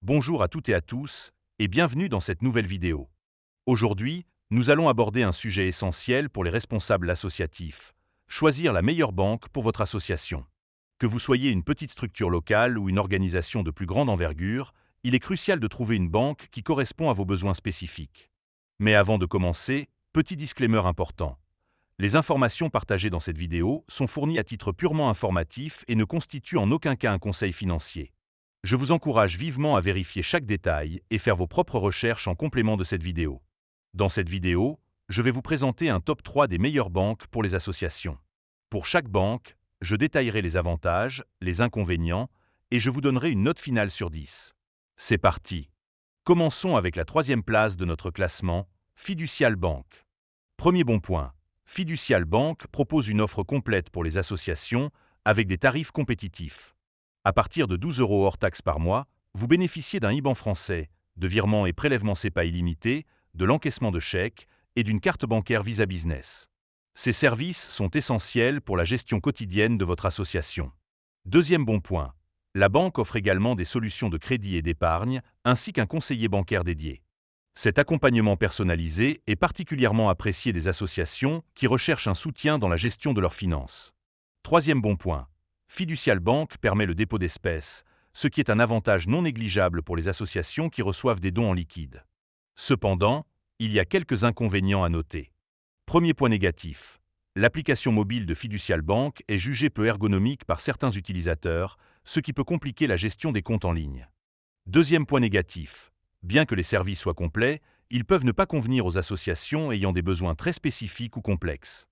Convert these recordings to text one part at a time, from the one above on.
Bonjour à toutes et à tous, et bienvenue dans cette nouvelle vidéo. Aujourd'hui, nous allons aborder un sujet essentiel pour les responsables associatifs, choisir la meilleure banque pour votre association. Que vous soyez une petite structure locale ou une organisation de plus grande envergure, il est crucial de trouver une banque qui correspond à vos besoins spécifiques. Mais avant de commencer, petit disclaimer important. Les informations partagées dans cette vidéo sont fournies à titre purement informatif et ne constituent en aucun cas un conseil financier. Je vous encourage vivement à vérifier chaque détail et faire vos propres recherches en complément de cette vidéo. Dans cette vidéo, je vais vous présenter un top 3 des meilleures banques pour les associations. Pour chaque banque, je détaillerai les avantages, les inconvénients et je vous donnerai une note finale sur 10. C'est parti! Commençons avec la troisième place de notre classement, Fiducial Bank. Premier bon point. Fiducial Bank propose une offre complète pour les associations avec des tarifs compétitifs. À partir de 12 € hors taxes par mois, vous bénéficiez d'un IBAN français, de virements et prélèvements SEPA illimités, de l'encaissement de chèques et d'une carte bancaire Visa Business. Ces services sont essentiels pour la gestion quotidienne de votre association. Deuxième bon point. La banque offre également des solutions de crédit et d'épargne, ainsi qu'un conseiller bancaire dédié. Cet accompagnement personnalisé est particulièrement apprécié des associations qui recherchent un soutien dans la gestion de leurs finances. Troisième bon point. Fiducial Bank permet le dépôt d'espèces, ce qui est un avantage non négligeable pour les associations qui reçoivent des dons en liquide. Cependant, il y a quelques inconvénients à noter. Premier point négatif. L'application mobile de Fiducial Bank est jugée peu ergonomique par certains utilisateurs, ce qui peut compliquer la gestion des comptes en ligne. Deuxième point négatif. Bien que les services soient complets, ils peuvent ne pas convenir aux associations ayant des besoins très spécifiques ou complexes.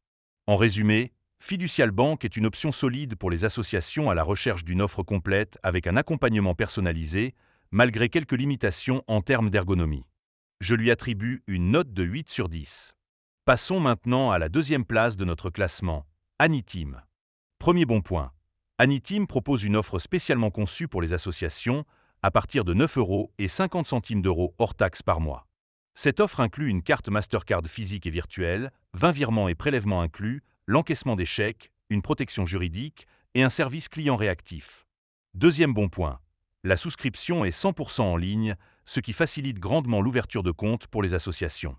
En résumé, Fiducial Bank est une option solide pour les associations à la recherche d'une offre complète avec un accompagnement personnalisé, malgré quelques limitations en termes d'ergonomie. Je lui attribue une note de 8 sur 10. Passons maintenant à la deuxième place de notre classement, Anitim. Premier bon point. Anitim propose une offre spécialement conçue pour les associations à partir de 9,50 € hors taxes par mois. Cette offre inclut une carte Mastercard physique et virtuelle, 20 virements et prélèvements inclus, l'encaissement des chèques, une protection juridique et un service client réactif. Deuxième bon point. La souscription est 100% en ligne, ce qui facilite grandement l'ouverture de compte pour les associations.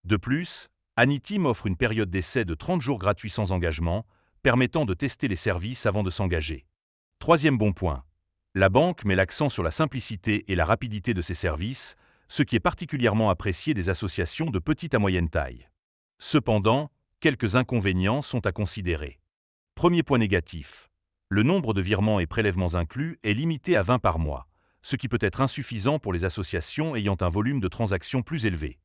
De plus, Anitim offre une période d'essai de 30 jours gratuits sans engagement, permettant de tester les services avant de s'engager. Troisième bon point. La banque met l'accent sur la simplicité et la rapidité de ses services, ce qui est particulièrement apprécié des associations de petite à moyenne taille. Cependant, quelques inconvénients sont à considérer. Premier point négatif. Le nombre de virements et prélèvements inclus est limité à 20 par mois, ce qui peut être insuffisant pour les associations ayant un volume de transactions plus élevé.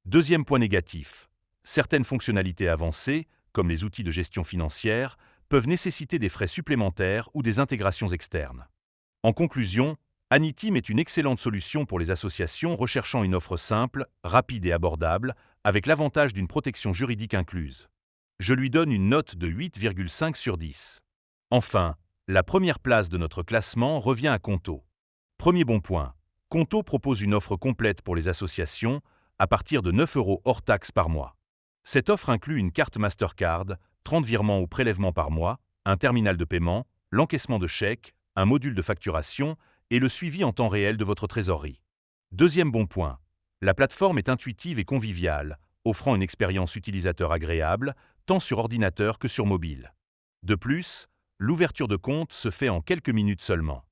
Deuxième point négatif. Certaines fonctionnalités avancées, comme les outils de gestion financière, peuvent nécessiter des frais supplémentaires ou des intégrations externes. En conclusion, Anitim est une excellente solution pour les associations recherchant une offre simple, rapide et abordable, avec l'avantage d'une protection juridique incluse. Je lui donne une note de 8,5 sur 10. Enfin, la première place de notre classement revient à Conto. Premier bon point. Conto propose une offre complète pour les associations à partir de 9 € hors taxes par mois. Cette offre inclut une carte Mastercard, 30 virements ou prélèvements par mois, un terminal de paiement, l'encaissement de chèques, un module de facturation et le suivi en temps réel de votre trésorerie. Deuxième bon point. La plateforme est intuitive et conviviale, offrant une expérience utilisateur agréable, tant sur ordinateur que sur mobile. De plus, l'ouverture de compte se fait en quelques minutes seulement.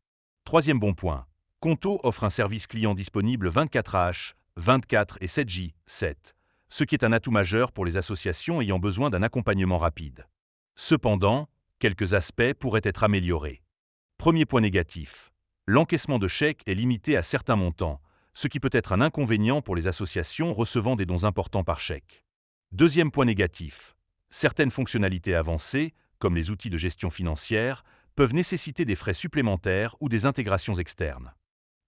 Troisième bon point. Conto offre un service client disponible 24h, 24 et 7J, 7, ce qui est un atout majeur pour les associations ayant besoin d'un accompagnement rapide. Cependant, quelques aspects pourraient être améliorés. Premier point négatif. L'encaissement de chèques est limité à certains montants, ce qui peut être un inconvénient pour les associations recevant des dons importants par chèque. Deuxième point négatif. Certaines fonctionnalités avancées, comme les outils de gestion financière, peuvent nécessiter des frais supplémentaires ou des intégrations externes.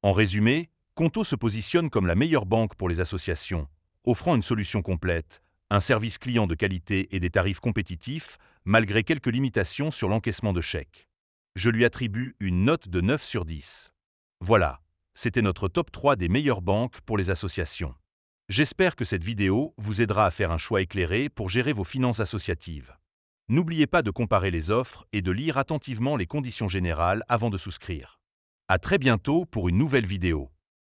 En résumé, Conto se positionne comme la meilleure banque pour les associations, offrant une solution complète, un service client de qualité et des tarifs compétitifs, malgré quelques limitations sur l'encaissement de chèques. Je lui attribue une note de 9 sur 10. Voilà, c'était notre top 3 des meilleures banques pour les associations. J'espère que cette vidéo vous aidera à faire un choix éclairé pour gérer vos finances associatives. N'oubliez pas de comparer les offres et de lire attentivement les conditions générales avant de souscrire. À très bientôt pour une nouvelle vidéo.